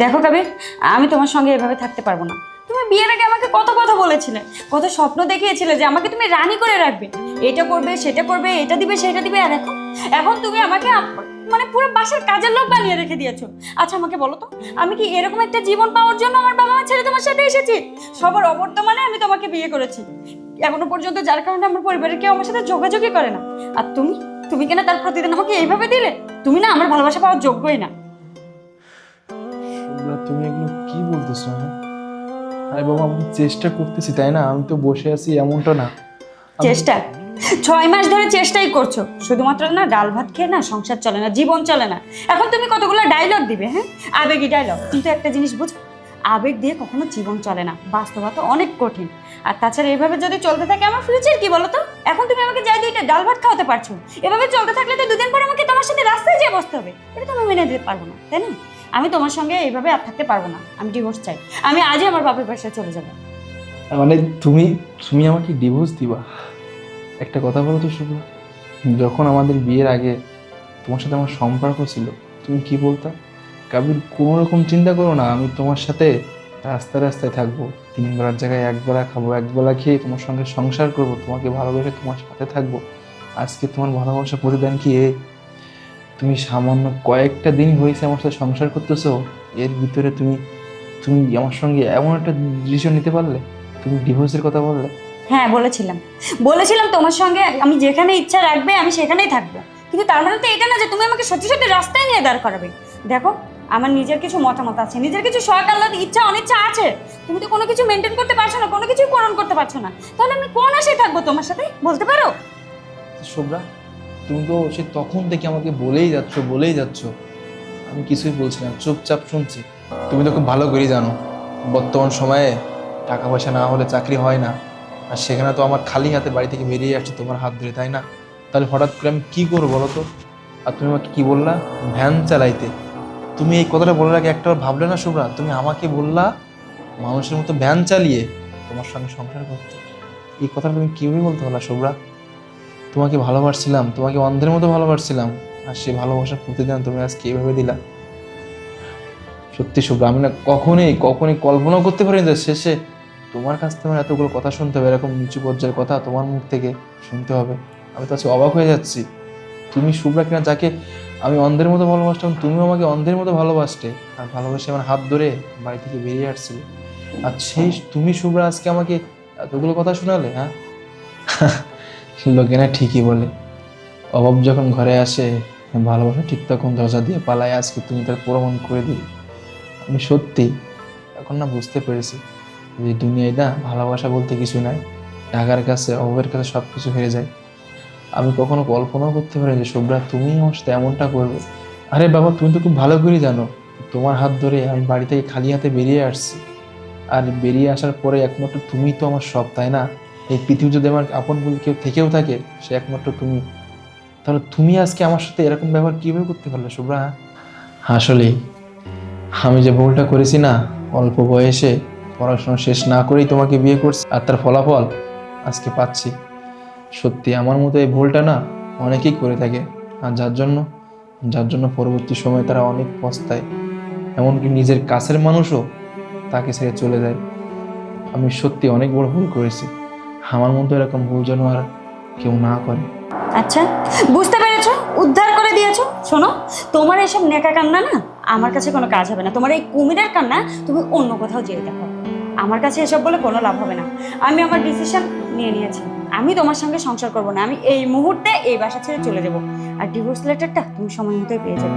দেখো কবির, আমি তোমার সঙ্গে এভাবে থাকতে পারবো না। তুমি বিয়ের আগে আমাকে কত কথা বলেছিলে, কত স্বপ্ন দেখিয়েছিলে যে আমাকে তুমি রানী করে রাখবে, এটা করবে সেটা করবে, এটা দিবে সেটা দিবে, আর এখন এখন তুমি আমাকে মানে পুরো বাসার কাজের লোক বানিয়ে রেখে দিয়েছো। আচ্ছা আমাকে বলো তো, আমি কি এরকম একটা জীবন পাওয়ার জন্য আমার বাবা মা ছেড়ে তোমার সাথে এসেছি? সবার অবর্তমানে আমি তোমাকে বিয়ে করেছি এখনো পর্যন্ত, যার কারণে আমার পরিবারের কেউ আমার সাথে যোগাযোগই করে না। আর তুমি তুমি কিনা তার প্রতিদিন আমাকে এইভাবে দিলে? তুমি না আমার ভালোবাসা পাওয়ার যোগ্যই না। শুভ্রা, তুমি এগুলো কি বলতেছো? আরে বাবা, আমি চেষ্টা করতেছি, তাই না? আমি তো বসে আছি এমনটা না। চেষ্টা? 6 মাস ধরে চেষ্টাই করছো, শুধুমাত্র না ডাল ভাত খেয়ে না সংসার চলে না, জীবন চলে না। এখন তুমি কতগুলো ডায়লগ দিবে, হ্যাঁ, আবেগী ডায়লগ, কিন্তু একটা জিনিস বুঝো, আবেগ দিয়ে কখনো জীবন চলে না, বাস্তবতা অনেক কঠিন। আর তাছাড়া এইভাবে যদি চলতে থাকে আমার ফিউচার কি বলো তো? এখন তুমি আমাকে যাই 2টা ডাল ভাত খাওয়াতে পারছো, এভাবে চলতে থাকলে তো 2 দিন পর আমাকে তোমার সাথে রাস্তায় যেয়ে বসতে হবে। এটা তো আমি মেনে নিতে পারবো না, তাই না? আমি তোমার সঙ্গে এইভাবে আর থাকতে পারবো না, আমি ডিভোর্স চাই। আমি আজই আমার বাপের বাসায় চলে যাবো। মানে তুমি তুমি আমাকে ডিভোর্স দিবা? একটা কথা বলো তো শুভ্রা, যখন আমাদের বিয়ের আগে তোমার সাথে আমার সম্পর্ক ছিল, তুমি কি বলতা? কাবির, কোনো রকম চিন্তা করো না, আমি তোমার সাথে রাস্তায় রাস্তায় থাকবো, 3 বেলার জায়গায় 1 বেলা খাবো, 1 বেলা খেয়ে তোমার সঙ্গে সংসার করব, তোমাকে ভালোবেসে তোমার সাথে থাকবো। আজকে তোমার ভালোবাসা প্রতিদান কি তুমি সামান্য কয়েকটা দিন হয়েছে আমার সাথে সংসার করতেছো, এর ভিতরে তুমি তুমি আমার সঙ্গে এমন একটা ডিসিশন নিতে পারলে? তুমি ডিভোর্সের কথা বললে। হ্যাঁ বলেছিলাম, বলেছিলাম তোমার সঙ্গে আমি যেখানে ইচ্ছা রাখবে আমি সেখানেই থাকবো, কিন্তু তার মানে তো এটা না যে তুমি আমাকে সত্যি সত্যি রাস্তায় নিয়ে দাঁড় করাবে। দেখো, আমার নিজের কিছু মতামত আছে, নিজের কিছু শখ আহ্লাদ ইচ্ছা অনিচ্ছা আছে। তুমি তো কোনো কিছু মেনটেন করতে পারছো না, কোনো কিছুই পূরণ করতে পারছো না, তাহলে আমি কোন আশায় থাকবো তোমার সাথে, বলতে পারো? শুভ্রা, তুমি তো সে তখন থেকে আমাকে বলেই যাচ্ছ, আমি কিছুই বলছি না, চুপচাপ শুনছি। তুমি তো খুব ভালো করেই জানো বর্তমান সময়ে টাকা পয়সা না হলে চাকরি হয় না, আর সেখানে তো আমার খালি হাতে বাড়ি থেকে বেরিয়ে আসছে তোমার হাত ধরে, তাই না? তাহলে হঠাৎ করে আমি কী করবো বলো তো? আর তুমি আমাকে কী বললা? ভ্যান চালাইতে। তুমি এই কথাটা বলার আগে একটাবার ভাবলে না শুভ্রা? তুমি আমাকে বললা মানুষের মতো ভ্যান চালিয়ে তোমার সঙ্গে সংসার করতে। এই কথাটা তুমি কীভাবে বলতে পারলা শুভ্রা? তোমাকে ভালোবাসছিলাম, তোমাকে অন্ধের মতো ভালোবাসছিলাম, আর সে ভালোবাসার প্রতিদান তুমি আজকে এইভাবে দিলা। সত্যি শুভ্রা, আমি না কখনোই কখনোই কল্পনাও করতে পারিনি যে শেষে তোমার কাছ থেকে আমার এতগুলো কথা শুনতে হবে, এরকম নিচু পর্যায়ের কথা তোমার মুখ থেকে শুনতে হবে। আমি তো আজকে অবাক হয়ে যাচ্ছি। তুমি শুভ্রা কিনা যাকে আমি অন্ধের মতো ভালোবাসতাম, তুমিও আমাকে অন্ধের মতো ভালোবাসতে, আর ভালোবাসে আমার হাত ধরে বাড়ি থেকে বেরিয়ে আসছিলে। আর সেই তুমি শুভ্রা আজকে আমাকে এতগুলো কথা শোনালে, হ্যাঁ? লোকেরা ঠিকই বলে, অভাব যখন ঘরে আসে ভালোবাসা ঠিক তখন দরজা দিয়ে পালায়। আজকে তুমি তার প্রমাণ করে দিলে। আমি সত্যি এখন না বুঝতে পেরেছি যে দুনিয়ায় না ভালোবাসা বলতে কিছু নাই, টাকার কাছে অভাবের কাছে সব কিছু হেরে যায়। আমি কখনো কল্পনাও করতে পারি যে শুভ্রা তুমি আমার সাথে এমনটা করবে। আরে বাবা, তুমি তো খুব ভালো করেই জানো তোমার হাত ধরে আমি বাড়ি থেকে খালি হাতে বেরিয়ে আসছি, আর বেরিয়ে আসার পরে একমাত্র তুমি তো আমার সব, তাই না? এই পৃথিবী যদি আমার আপন বলে কেউ থেকেও থাকে, সে একমাত্র তুমি। তাহলে তুমি আজকে আমার সাথে এরকম ব্যবহার কিভাবে করতে পারলে শুভ্রা? আসলেই আমি যে ভুলটা করেছি না, অল্প বয়সে পড়াশোনা শেষ না করেই তোমাকে বিয়ে করছি, আর তার ফলাফল আজকে পাচ্ছি। সত্যি আমার মতো এই ভুলটা না অনেকেই করে থাকে, আর যার জন্য পরবর্তী সময়ে তারা অনেক পস্তায়, এমনকি নিজের কাছের মানুষও তাকে ছেড়ে চলে যায়। আমি সত্যি অনেক বড় ভুল করেছি, আমার মতো এরকম ভুল যেন আর কেউ না করে। আচ্ছা, বুঝতে পেরেছো, উদ্ধার করে দিয়েছো। শোনো, তোমার এসব নেকা কান্না না আমার কাছে কোনো কাজ হবে না, তোমার এই কুমিরের কান্না তুমি অন্য কোথাও যেয়ে দেখো, আমার কাছে এসব বলে কোনো লাভ হবে না। আমি আমার ডিসিশন নিয়ে নিয়েছি, আমি তোমার সঙ্গে সংসার করবো না, আমি এই মুহূর্তে এই বাসা ছেড়ে চলে যাবো। আর ডিভোর্স লেটারটা তুমি সময় মতোই পেয়ে যাবে।